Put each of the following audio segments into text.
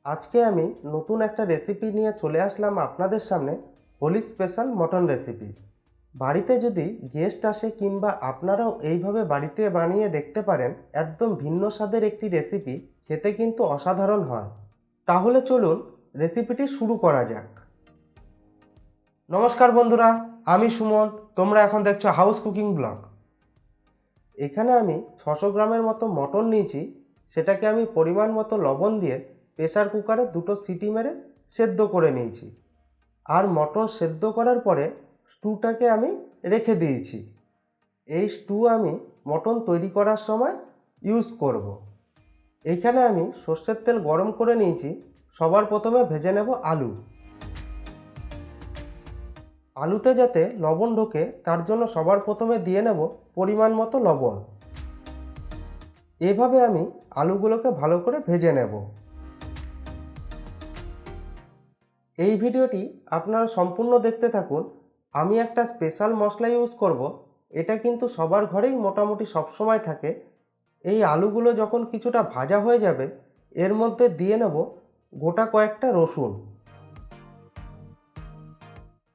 আজকে আমি নতুন একটা রেসিপি নিয়ে চলে আসলাম আপনাদের সামনে। Holi special mutton recipe. বাড়িতে যদি গেস্ট আসে কিংবা আপনারাও এইভাবে বাড়িতে বানিয়ে দেখতে পারেন, একদম ভিন্ন স্বাদের একটি রেসিপি, খেতে কিন্তু অসাধারণ হয়। তাহলে চলুন রেসিপিটি শুরু করা যাক। নমস্কার বন্ধুরা, আমি সুমন। তোমরা এখন দেখছো হাউস কুকিং ব্লগ। এখানে আমি 600 গ্রামের মতো মটন নিয়েছি। সেটাকে আমি পরিমাণ মতো লবণ দিয়ে প্রেসার কুকারে 2টো সিটি মেরে সেদ্ধ করে নিয়েছি। আর মটন সেদ্ধ করার পরে স্টুটাকে আমি রেখে দিয়েছি। এই স্টু আমি মটন তৈরি করার সময় ইউজ করব। এইখানে আমি সর্ষের তেল গরম করে নিয়েছি। সবার প্রথমে ভেজে নেব আলু। আলুতে যাতে লবণ ঢোকে তার জন্য সবার প্রথমে দিয়ে নেব পরিমাণ মতো লবণ। এভাবে আমি আলুগুলোকে ভালো করে ভেজে নেব। এই ভিডিওটি আপনারা সম্পূর্ণ দেখতে থাকুন। আমি একটা স্পেশাল মশলা ইউজ করব। এটা কিন্তু সবার ঘরেই মোটামুটি সবসময় থাকে। এই আলুগুলো যখন কিছুটা ভাজা হয়ে যাবে, এর মধ্যে দিয়ে নেব গোটা কয়েকটা রসুন।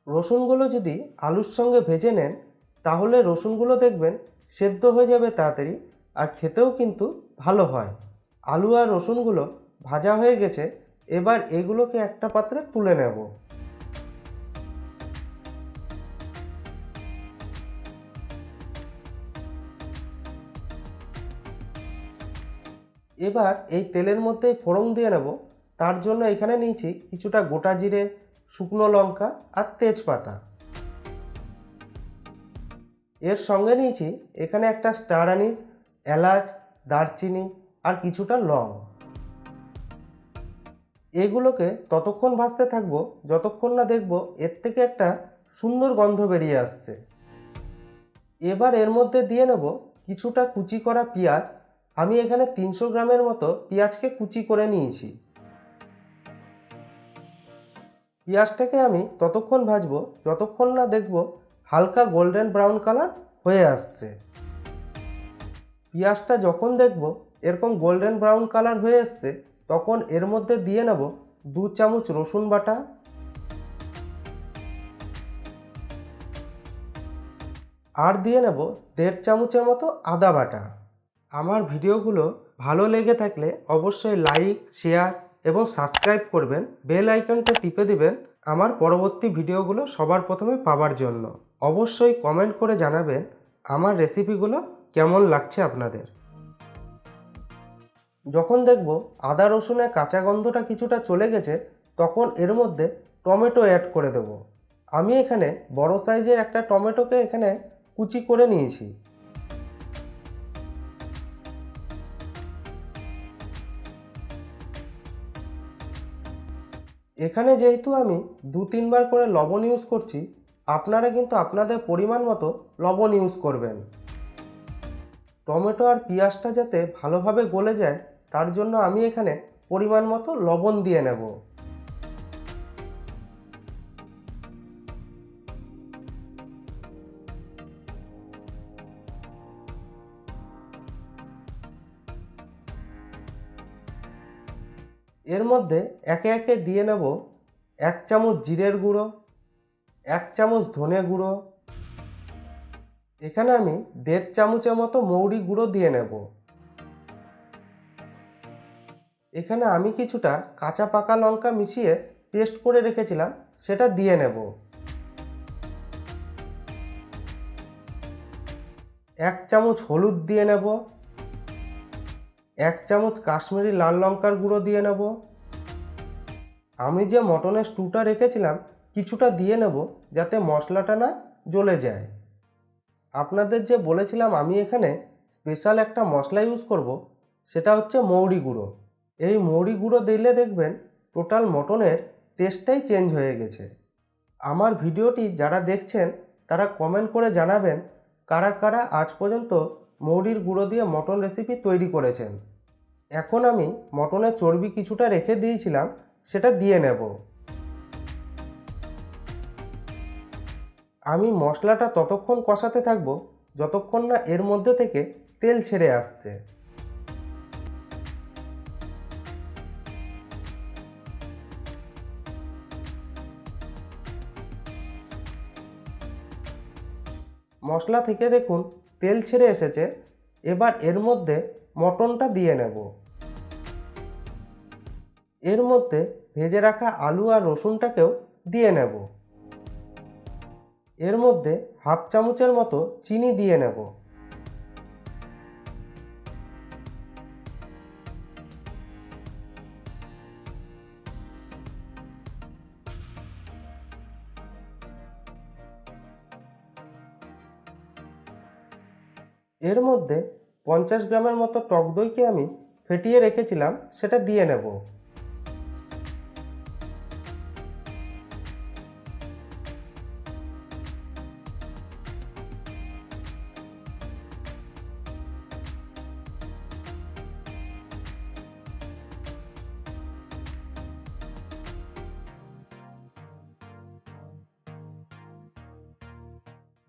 রসুনগুলো যদি আলুর সঙ্গে ভেজে নেন, তাহলে রসুনগুলো দেখবেন সেদ্ধ হয়ে যাবে তাড়াতাড়ি, আর খেতেও কিন্তু ভালো হয়। আলু আর রসুনগুলো ভাজা হয়ে গেছে। এবার এগুলোকে একটা পাত্রে তুলে নেব। এবার এই তেলের মধ্যে ফোড়ন দিয়ে নেব। তার জন্য এখানে নিয়েছি কিছুটা গোটা জিরে, শুকনো লঙ্কা আর তেজপাতা। এর সঙ্গে নিয়েছি এখানে একটা স্টার আনিস, এলাচ, দারচিনি আর কিছুটা লং। এগুলোকে ততক্ষণ ভাজতে থাকবো যতক্ষণ না দেখব এর থেকে একটা সুন্দর গন্ধ বেরিয়ে আসছে। এবার এর মধ্যে দিয়ে নেব কিছুটা কুচি করা পেঁয়াজ। আমি এখানে 300 গ্রামের মতো পেঁয়াজকে কুচি করে নিয়েছি। পেঁয়াজটাকে আমি ততক্ষণ ভাজবো যতক্ষণ না দেখব হালকা গোল্ডেন ব্রাউন কালার হয়ে আসছে। পেঁয়াজটা যখন দেখব এরকম গোল্ডেন ব্রাউন কালার হয়ে এসছে, তখন এর মধ্যে দিয়ে নেব 2 চামচ রসুন বাটা, আর দিয়ে নেব 1.5 চামচের মতো আদা বাটা। আমার ভিডিওগুলো ভালো লেগে থাকলে অবশ্যই লাইক, শেয়ার এবং সাবস্ক্রাইব করবেন। বেল আইকনটা টিপে দিবেন আমার পরবর্তী ভিডিওগুলো সবার প্রথমে পাওয়ার জন্য। অবশ্যই কমেন্ট করে জানাবেন আমার রেসিপিগুলো কেমন লাগছে আপনাদের। যখন দেখব আদা রসুনের কাঁচা গন্ধটা কিছুটা চলে গেছে, তখন এর মধ্যে টমেটো অ্যাড করে দেব। আমি এখানে বড় সাইজের একটা টমেটোকে এখানে কুচি করে নিয়েছি। এখানে যেহেতু আমি 2-3 বার করে লবণ ইউজ করছি, আপনারা কিন্তু আপনাদের পরিমাণ মতো লবণ ইউজ করবেন। টমেটো আর পেঁয়াজটা যাতে ভালোভাবে গলে যায় তার জন্য আমি এখানে পরিমাণ মতো লবণ দিয়ে নেব। এর মধ্যে একে একে দিয়ে নেব 1 চামচ জিরের গুঁড়ো, 1 চামচ ধনে গুঁড়ো, এখানে আমি 1.5 চামচের মতো মৌরি গুঁড়ো দিয়ে নেব। এখানে আমি কিছুটা কাঁচা পাকা লঙ্কা মিশিয়ে পেস্ট করে রেখেছিলাম, সেটা দিয়ে নেব। 1 চামচ হলুদ দিয়ে নেব, 1 চামচ কাশ্মীরি লাল লঙ্কার গুঁড়ো দিয়ে নেব। আমি যে মটনের স্টুটা রেখেছিলাম কিছুটা দিয়ে নেব যাতে মশলাটা না জ্বলে যায়। আপনাদের যে বলেছিলাম আমি এখানে স্পেশাল একটা মশলা ইউজ করব, সেটা হচ্ছে মৌরি গুঁড়ো। এই মৌরি গুঁড়ো দিলে দেখবেন টোটাল মটনের টেস্টটাই চেঞ্জ হয়ে গেছে। আমার ভিডিওটি যারা দেখছেন তারা কমেন্ট করে জানাবেন কারা কারা আজ পর্যন্ত মৌরির গুঁড়ো দিয়ে মটন রেসিপি তৈরি করেছেন। এখন আমি মটনের চর্বি কিছুটা রেখে দিয়েছিলাম, সেটা দিয়ে নেব। আমি মশলাটা ততক্ষণ কষাতে থাকব যতক্ষণ না এর মধ্যে থেকে তেল ছেড়ে আসছে। মশলা থেকে দেখুন তেল ছেড়ে এসেছে। এবার এর মধ্যে মটনটা দিয়ে নেব। এর মধ্যে ভেজে রাখা আলু আর রসুনটাকেও দিয়ে নেব। এর মধ্যে হাফ চামচের মতো চিনি দিয়ে নেব। এর মধ্যে 50 গ্রামের মতো টক দইকে আমি ফেটিয়ে রেখেছিলাম, সেটা দিয়ে নেব।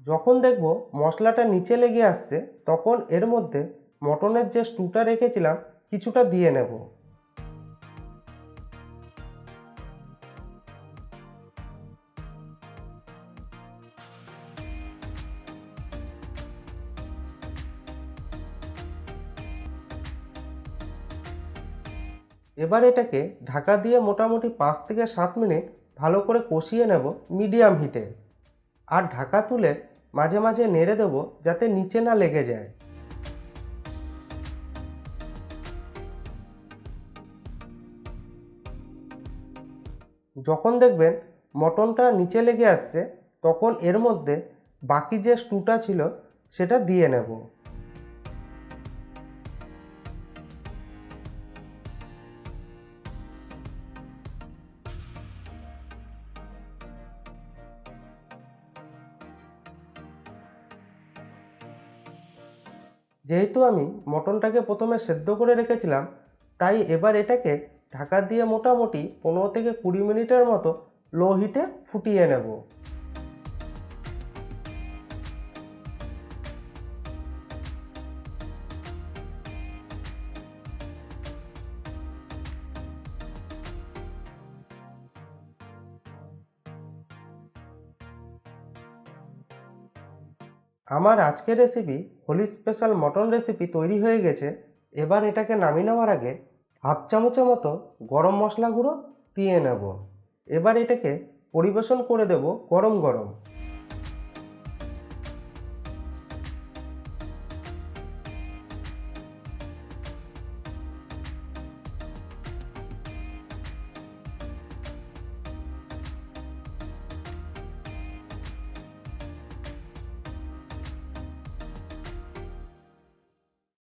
যখন দেখব মশলাটা নিচে লেগে আসছে, তখন এর মধ্যে মটনের যে স্টুটা রেখেছিলাম কিছুটা দিয়ে নেব। এবার এটাকে ঢাকা দিয়ে মোটামুটি 5 থেকে 7 মিনিট ভালো করে কষিয়ে নেব মিডিয়াম হিটে। আর ঢাকা তুলে মাঝে মাঝে নেড়ে দেব যাতে নিচে না লেগে যায়। যখন দেখবেন মটনটা নিচে লেগে আসছে, তখন এর মধ্যে বাকি যে স্টুটা ছিল সেটা দিয়ে নেব। যেহেতু আমি মটনটাকে প্রথমে সেদ্ধ করে রেখেছিলাম, তাই এবার এটাকে ঢাকা দিয়ে মোটামুটি 15 থেকে 20 মিনিটের মতো লো হিটে ফুটিয়ে নেব। আমার আজকের recipe Holi special mutton recipe তৈরি হয়ে গেছে। এবার এটাকে নামিয়ে নেওয়ার আগে হাফ চামচের মতো গরম মশলা গুঁড়ো দিয়ে নেব। এবার এটাকে পরিবেশন করে দেব গরম গরম।